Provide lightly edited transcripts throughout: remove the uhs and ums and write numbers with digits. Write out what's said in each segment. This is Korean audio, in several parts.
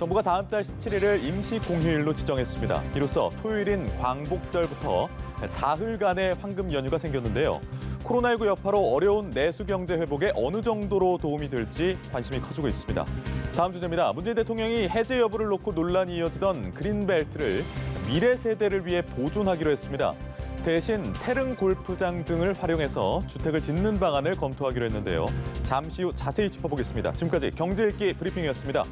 정부가 다음 달 17일을 임시 공휴일로 지정했습니다. 이로써 토요일인 광복절부터 사흘간의 황금 연휴가 생겼는데요. 코로나19 여파로 어려운 내수 경제 회복에 어느 정도로 도움이 될지 관심이 커지고 있습니다. 다음 주제입니다. 문재인 대통령이 해제 여부를 놓고 논란이 이어지던 그린벨트를 미래 세대를 위해 보존하기로 했습니다. 대신 태릉 골프장 등을 활용해서 주택을 짓는 방안을 검토하기로 했는데요. 잠시 후 자세히 짚어보겠습니다. 지금까지 경제읽기 브리핑이었습니다.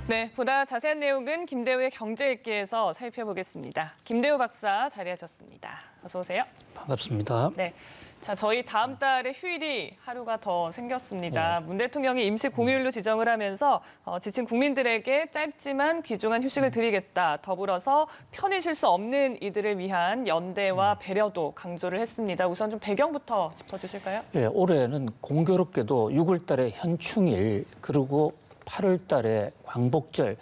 네, 보다 자세한 내용은 김대우의 경제읽기에서 살펴보겠습니다. 김대우 박사 자리하셨습니다. 어서 오세요. 반갑습니다. 네, 자 저희 다음 달에 휴일이 하루가 더 생겼습니다. 문 대통령이 임시 공휴일로 지정을 하면서 지친 국민들에게 짧지만 귀중한 휴식을 드리겠다. 더불어서 편히 쉴 수 없는 이들을 위한 연대와 배려도 강조를 했습니다. 우선 좀 배경부터 짚어주실까요? 예, 올해는 공교롭게도 6월 달에 현충일 그리고 8월 달에 광복절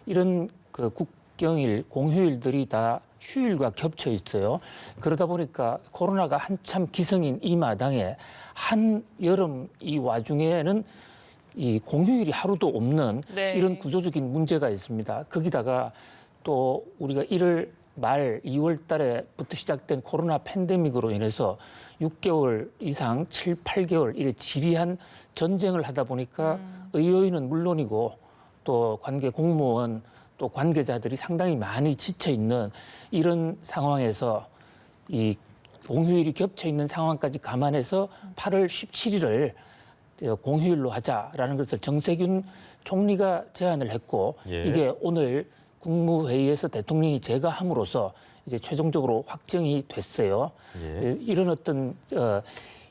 이런 그 국경일, 공휴일들이 다 휴일과 겹쳐 있어요. 그러다 보니까 코로나가 한참 기승인 이 마당에 한여름 이 와중에는 이 공휴일이 하루도 없는 이런 구조적인 문제가 있습니다. 거기다가 또 우리가 1월 말 2월 달에부터 시작된 코로나 팬데믹으로 인해서 6개월 이상 7, 8개월 이래 지리한 전쟁을 하다 보니까 의료인은 물론이고 또 관계 공무원 또 관계자들이 상당히 많이 지쳐 있는 이런 상황에서 이 공휴일이 겹쳐 있는 상황까지 감안해서 8월 17일을 공휴일로 하자라는 것을 정세균 총리가 제안을 했고 이게 오늘 국무회의에서 대통령이 제거함으로써 이제 최종적으로 확정이 됐어요. 이런 어떤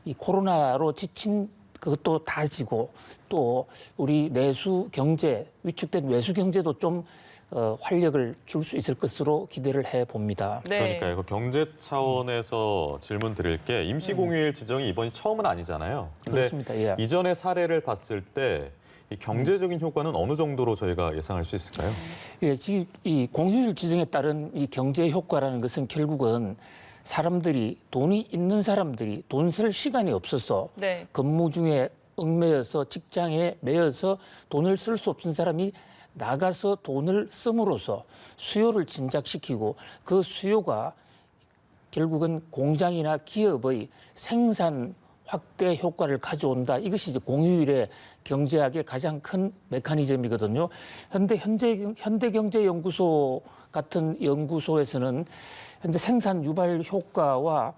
이 코로나로 지친 그것도 다지고 또 우리 내수 경제, 위축된 외수 경제도 좀 활력을 줄 수 있을 것으로 기대를 해봅니다. 그러니까요. 경제 차원에서 질문 드릴 게 임시공휴일 지정이 이번이 처음은 아니잖아요. 근데 그렇습니다. 예. 이전의 사례를 봤을 때 이 경제적인 효과는 어느 정도로 저희가 예상할 수 있을까요? 예, 지금 이 공휴일 지정에 따른 이 경제 효과라는 것은 결국은 사람들이 돈이 있는 사람들이 돈 쓸 시간이 없어서 근무 중에 얽매여서 직장에 매여서 돈을 쓸 수 없는 사람이 나가서 돈을 씀으로써 수요를 진작시키고 그 수요가 결국은 공장이나 기업의 생산 확대 효과를 가져온다. 이것이 이제 공휴일의 경제학의 가장 큰 메커니즘이거든요. 현대경제연구소 같은 연구소에서는 현재 생산 유발 효과와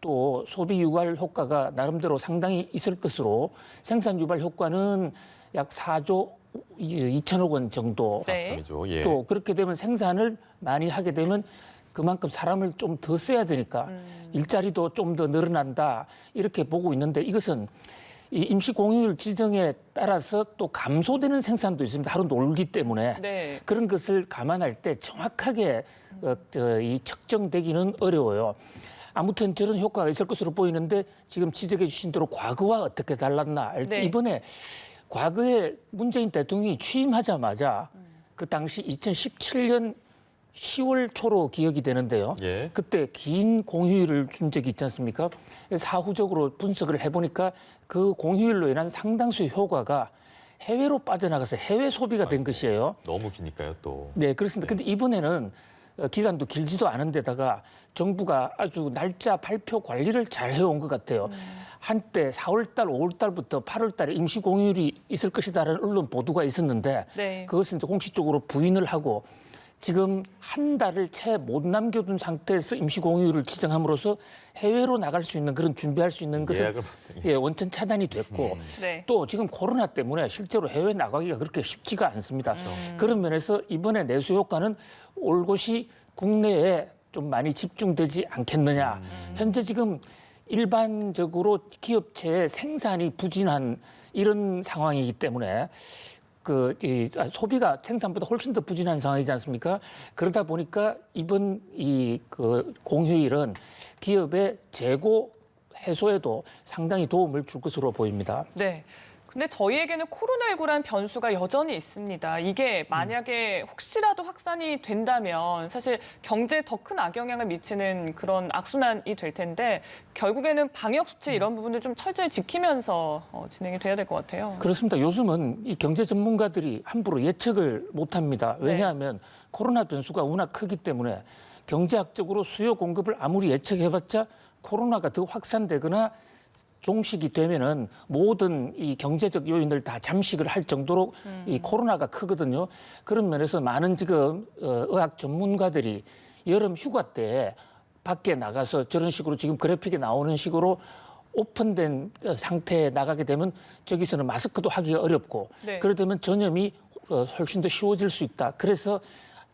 또 소비 유발 효과가 나름대로 상당히 있을 것으로 생산 유발 효과는 약 4조 2천억 원 정도. 또 그렇게 되면 생산을 많이 하게 되면 그만큼 사람을 좀 더 써야 되니까 일자리도 좀 더 늘어난다 이렇게 보고 있는데 이것은 이 임시 공휴일 지정에 따라서 또 감소되는 생산도 있습니다. 하루 놀기 때문에 그런 것을 감안할 때 정확하게 이 측정되기는 어려워요. 아무튼 저런 효과가 있을 것으로 보이는데 지금 지적해 주신 대로 과거와 어떻게 달랐나 할 때 이번에 과거에 문재인 대통령이 취임하자마자 그 당시 2017년 10월 초로 기억이 되는데요. 그때 긴 공휴일을 준 적이 있지 않습니까? 사후적으로 분석을 해보니까 그 공휴일로 인한 상당수의 효과가 해외로 빠져나가서 해외 소비가 된 것이에요. 너무 기니까요, 또. 네, 그렇습니다. 근데 이번에는 기간도 길지도 않은 데다가 정부가 아주 날짜 발표 관리를 잘 해온 것 같아요. 한때 4월 달, 5월 달부터 8월 달에 임시 공휴일이 있을 것이다라는 언론 보도가 있었는데 그것은 이제 공식적으로 부인을 하고 지금 한 달을 채 못 남겨둔 상태에서 임시 공휴일을 지정함으로써 해외로 나갈 수 있는 그런 준비할 수 있는 것은 원천 차단이 됐고 또 지금 코로나 때문에 실제로 해외 나가기가 그렇게 쉽지가 않습니다. 그런 면에서 이번에 내수 효과는 올곧이 국내에 좀 많이 집중되지 않겠느냐. 현재 지금 일반적으로 기업체의 생산이 부진한 이런 상황이기 때문에 소비가 생산보다 훨씬 더 부진한 상황이지 않습니까? 그러다 보니까 이번 공휴일은 기업의 재고 해소에도 상당히 도움을 줄 것으로 보입니다. 근데 저희에게는 코로나19란 변수가 여전히 있습니다. 이게 만약에 혹시라도 확산이 된다면 사실 경제에 더 큰 악영향을 미치는 그런 악순환이 될 텐데 결국에는 방역 수칙 이런 부분들 좀 철저히 지키면서 진행이 돼야 될 것 같아요. 그렇습니다. 요즘은 이 경제 전문가들이 함부로 예측을 못합니다. 왜냐하면 코로나 변수가 워낙 크기 때문에 경제학적으로 수요 공급을 아무리 예측해봤자 코로나가 더 확산되거나 종식이 되면은 모든 이 경제적 요인을 다 잠식을 할 정도로 이 코로나가 크거든요. 그런 면에서 많은 지금 의학 전문가들이 여름 휴가 때 밖에 나가서 저런 식으로 지금 그래픽에 나오는 식으로 오픈된 상태에 나가게 되면 저기서는 마스크도 하기가 어렵고 네. 그러다 보면 전염이 훨씬 더 쉬워질 수 있다. 그래서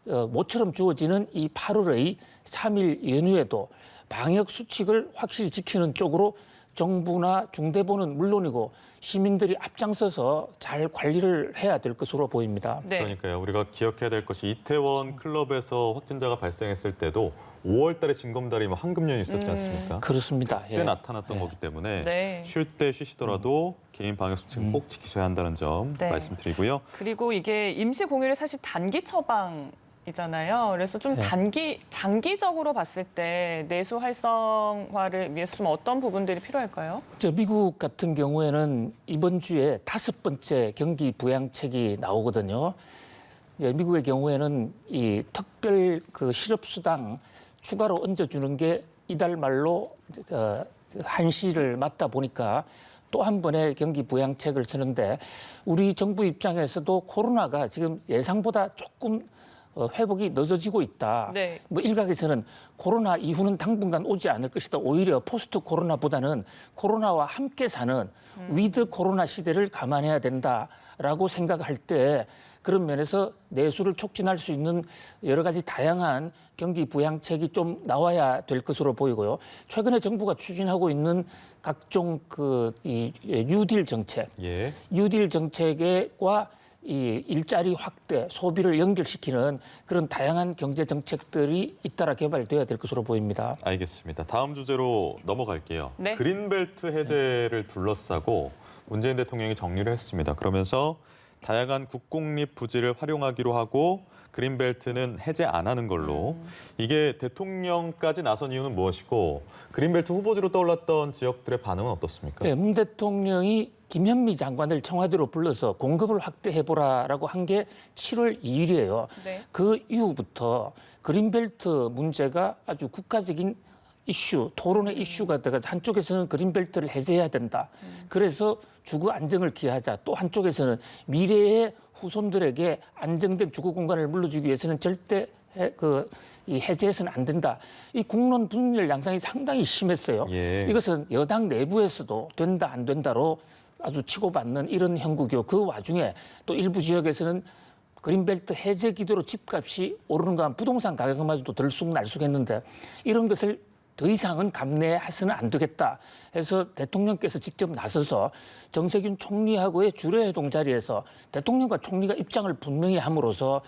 모처럼 주어지는 이 8월의 3일 연휴에도 방역 수칙을 확실히 지키는 쪽으로 정부나 중대본은 물론이고 시민들이 앞장서서 잘 관리를 해야 될 것으로 보입니다. 네. 그러니까요. 우리가 기억해야 될 것이 이태원 클럽에서 확진자가 발생했을 때도 5월 달에 징검다리 황금연휴 있었지 않습니까? 그렇습니다. 그때 나타났던 거기 때문에 네. 쉴 때 쉬시더라도 개인 방역 수칙 꼭 지키셔야 한다는 점 네. 말씀드리고요. 그리고 이게 임시 공휴일이 사실 단기 처방이잖아요. 그래서 좀 장기적으로 봤을 때 내수 활성화를 위해서 좀 어떤 부분들이 필요할까요? 미국 같은 경우에는 이번 주에 5번째 경기 부양책이 나오거든요. 미국의 경우에는 이 특별 그 실업수당 추가로 얹어주는 게 이달 말로 한시를 맞다 보니까 또 한 번의 경기 부양책을 쓰는데 우리 정부 입장에서도 코로나가 지금 예상보다 조금 회복이 늦어지고 있다. 네. 뭐 일각에서는 코로나 이후는 당분간 오지 않을 것이다. 오히려 포스트 코로나보다는 코로나와 함께 사는 위드 코로나 시대를 감안해야 된다라고 생각할 때 그런 면에서 내수를 촉진할 수 있는 여러 가지 다양한 경기 부양책이 좀 나와야 될 것으로 보이고요. 최근에 정부가 추진하고 있는 각종 이 뉴딜 정책, 뉴딜 정책과 이 일자리 확대, 소비를 연결시키는 그런 다양한 경제 정책들이 잇따라 개발되어야 될 것으로 보입니다. 알겠습니다. 다음 주제로 넘어갈게요. 네. 그린벨트 해제를 둘러싸고 문재인 대통령이 정리를 했습니다. 그러면서 다양한 국공립 부지를 활용하기로 하고 그린벨트는 해제 안 하는 걸로. 이게 대통령까지 나선 이유는 무엇이고 그린벨트 후보지로 떠올랐던 지역들의 반응은 어떻습니까? 네, 문 대통령이 김현미 장관을 청와대로 불러서 공급을 확대해보라라고 한 게 7월 2일이에요. 네. 그 이후부터 그린벨트 문제가 아주 국가적인 이슈, 토론의 이슈가 돼서 한쪽에서는 그린벨트를 해제해야 된다. 그래서 주거 안정을 기하자. 또 한쪽에서는 미래의 후손들에게 안정된 주거 공간을 물려주기 위해서는 절대 이 해제해서는 안 된다. 이 국론 분열 양상이 상당히 심했어요. 이것은 여당 내부에서도 된다 안 된다로 아주 치고받는 이런 형국이요. 그 와중에 또 일부 지역에서는 그린벨트 해제 기도로 집값이 오르는 거 부동산 가격마저도 들쑥날쑥했는데 이런 것을 더 이상은 감내해서는 안 되겠다 해서 대통령께서 직접 나서서 정세균 총리하고의 주례회동 자리에서 대통령과 총리가 입장을 분명히 함으로써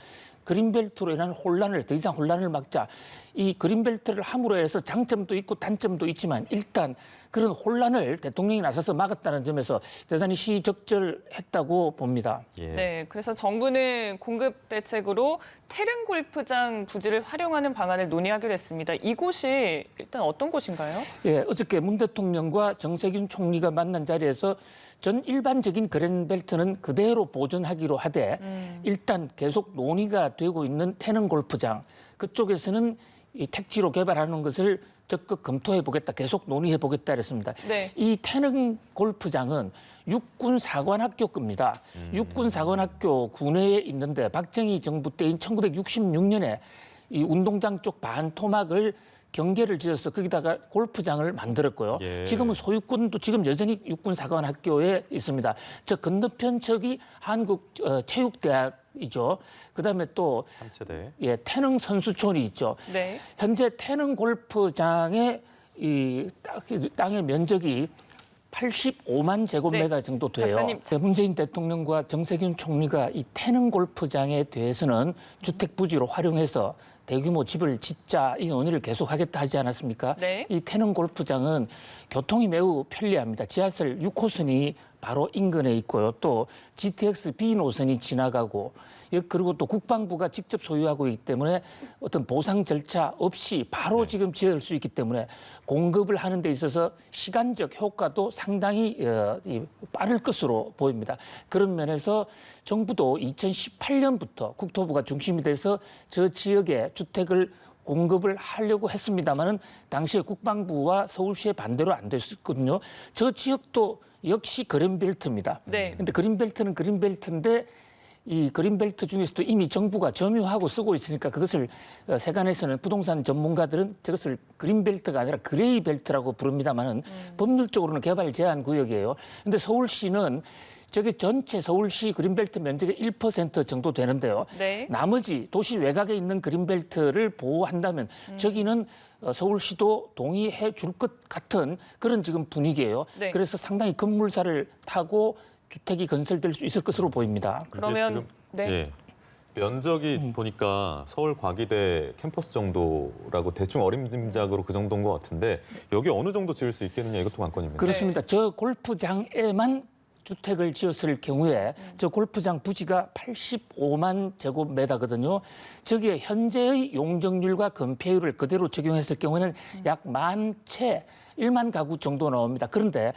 그린벨트로 인한 혼란을 더 이상 혼란을 막자. 이 그린벨트를 함으로 해서 장점도 있고 단점도 있지만 일단 그런 혼란을 대통령이 나서서 막았다는 점에서 대단히 시적절했다고 봅니다. 네, 그래서 정부는 공급 대책으로 태릉 골프장 부지를 활용하는 방안을 논의하기로 했습니다. 이곳이 일단 어떤 곳인가요? 어저께 문 대통령과 정세균 총리가 만난 자리에서 전 일반적인 그린벨트는 그대로 보존하기로 하되 일단 계속 논의가 되고 있는 태릉 골프장 그쪽에서는 이 택지로 개발하는 것을 적극 검토해 보겠다, 계속 논의해 보겠다 그랬습니다. 네. 이 태릉 골프장은 육군 사관학교 겁니다. 육군 사관학교 군내에 있는데 박정희 정부 때인 1966년에 이 운동장 쪽 반토막을 경계를 지어서 거기다가 골프장을 만들었고요. 지금은 소유권도 지금 여전히 육군사관학교에 있습니다. 저 건너편 쪽이 한국체육대학이죠. 그다음에 또 태릉 선수촌이 있죠. 네. 현재 태릉 골프장의 이 땅의 면적이 85만 제곱미터 정도 돼요. 박사님. 문재인 대통령과 정세균 총리가 이 태릉 골프장에 대해서는 주택 부지로 활용해서 대규모 집을 짓자 이 논의를 계속하겠다 하지 않았습니까? 네. 이 태릉 골프장은 교통이 매우 편리합니다. 지하철 6호선이 바로 인근에 있고요. 또 GTX B 노선이 지나가고 그리고 또 국방부가 직접 소유하고 있기 때문에 어떤 보상 절차 없이 바로 지금 지을 수 있기 때문에 공급을 하는 데 있어서 시간적 효과도 상당히 빠를 것으로 보입니다. 그런 면에서 정부도 2018년부터 국토부가 중심이 돼서 저 지역에 주택을 공급을 하려고 했습니다마는 당시에 국방부와 서울시의 반대로 안 됐거든요. 저 지역도 역시 그린벨트입니다. 네. 근데 그린벨트는 그린벨트인데 이 그린벨트 중에서도 이미 정부가 점유하고 쓰고 있으니까 그것을 세간에서는 부동산 전문가들은 저것을 그린벨트가 아니라 그레이벨트라고 부릅니다마는 법률적으로는 개발 제한 구역이에요. 근데 서울시는 저게 전체 서울시 그린벨트 면적의 1% 정도 되는데요. 네. 나머지 도시 외곽에 있는 그린벨트를 보호한다면 저기는 서울시도 동의해 줄 것 같은 그런 지금 분위기예요. 네. 그래서 상당히 급물살을 타고 주택이 건설될 수 있을 것으로 보입니다. 그러면 지금, 네. 예, 면적이 보니까 서울 과기대 캠퍼스 정도라고 대충 어림짐작으로 그 정도인 것 같은데 여기 어느 정도 지을 수 있겠느냐 이것도 관건입니다. 그렇습니다. 저 골프장에만 주택을 지었을 경우에 저 골프장 부지가 85만 제곱미터거든요. 저기에 현재의 용적률과 건폐율을 그대로 적용했을 경우에는 약 1만 가구 정도 나옵니다. 그런데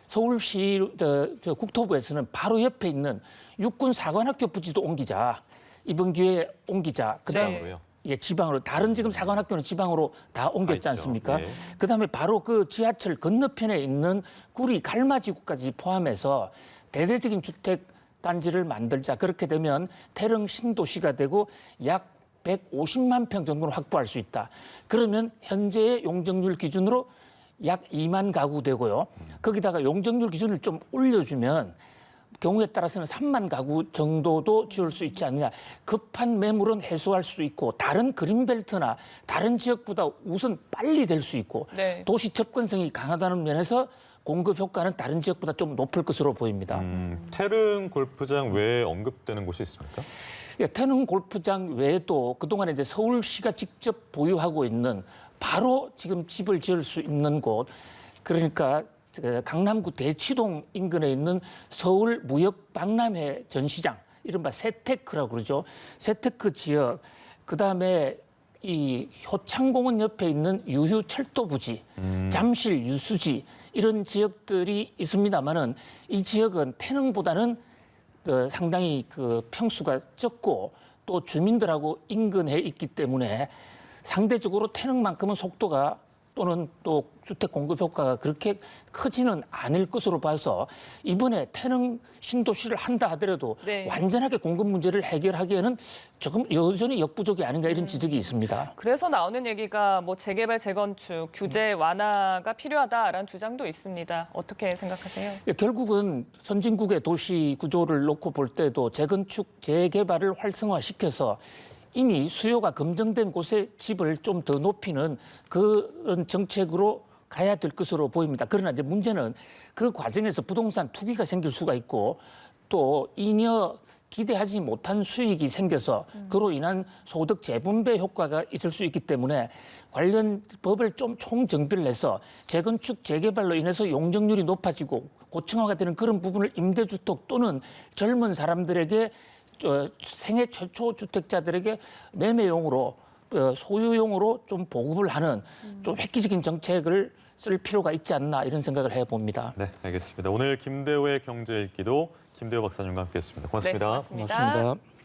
서울시 저 국토부에서는 바로 옆에 있는 육군 사관학교 부지도 옮기자. 이번 기회에 옮기자. 그다음 지방으로요? 예, 지방으로. 다른 지금 사관학교는 지방으로 다 옮겼지 있죠. 않습니까? 네. 그다음에 바로 그 지하철 건너편에 있는 구리 갈마지구까지 포함해서 대대적인 주택 단지를 만들자. 그렇게 되면 태릉 신도시가 되고 약 150만 평 정도를 확보할 수 있다. 그러면 현재의 용적률 기준으로 약 2만 가구 되고요. 거기다가 용적률 기준을 좀 올려주면 경우에 따라서는 3만 가구 정도도 지을 수 있지 않느냐. 급한 매물은 해소할 수 있고 다른 그린벨트나 다른 지역보다 우선 빨리 될 수 있고 네. 도시 접근성이 강하다는 면에서 공급 효과는 다른 지역보다 좀 높을 것으로 보입니다. 태릉 골프장 외에 언급되는 곳이 있습니까? 예, 태릉 골프장 외에도 그동안에 이제 서울시가 직접 보유하고 있는 바로 지금 집을 지을 수 있는 곳, 그러니까 강남구 대치동 인근에 있는 서울 무역 박람회 전시장, 이른바 세테크라고 그러죠. 세테크 지역, 그다음에 이 효창공원 옆에 있는 유휴 철도 부지, 잠실 유수지 이런 지역들이 있습니다만은 이 지역은 태릉보다는 상당히 그 평수가 적고 또 주민들하고 인근해 있기 때문에 상대적으로 태릉만큼은 속도가 또는 또 주택 공급 효과가 그렇게 크지는 않을 것으로 봐서 이번에 태릉 신도시를 한다 하더라도 네. 완전하게 공급 문제를 해결하기에는 조금 여전히 역부족이 아닌가 이런 지적이 있습니다. 그래서 나오는 얘기가 뭐 재개발, 재건축, 규제 완화가 필요하다라는 주장도 있습니다. 어떻게 생각하세요? 결국은 선진국의 도시 구조를 놓고 볼 때도 재건축, 재개발을 활성화시켜서 이미 수요가 검증된 곳에 집을 좀 더 높이는 그런 정책으로 가야 될 것으로 보입니다. 그러나 이제 문제는 그 과정에서 부동산 투기가 생길 수가 있고 또 잉여 기대하지 못한 수익이 생겨서 그로 인한 소득 재분배 효과가 있을 수 있기 때문에 관련 법을 좀 총정비를 해서 재건축, 재개발로 인해서 용적률이 높아지고 고층화가 되는 그런 부분을 임대주택 또는 젊은 사람들에게 생애 최초 주택자들에게 매매용으로 소유용으로 좀 보급을 하는 좀 획기적인 정책을 쓸 필요가 있지 않나 이런 생각을 해봅니다. 네, 알겠습니다. 오늘 김대호의 경제 읽기도 김대호 박사님과 함께했습니다. 고맙습니다. 네, 고맙습니다. 고맙습니다.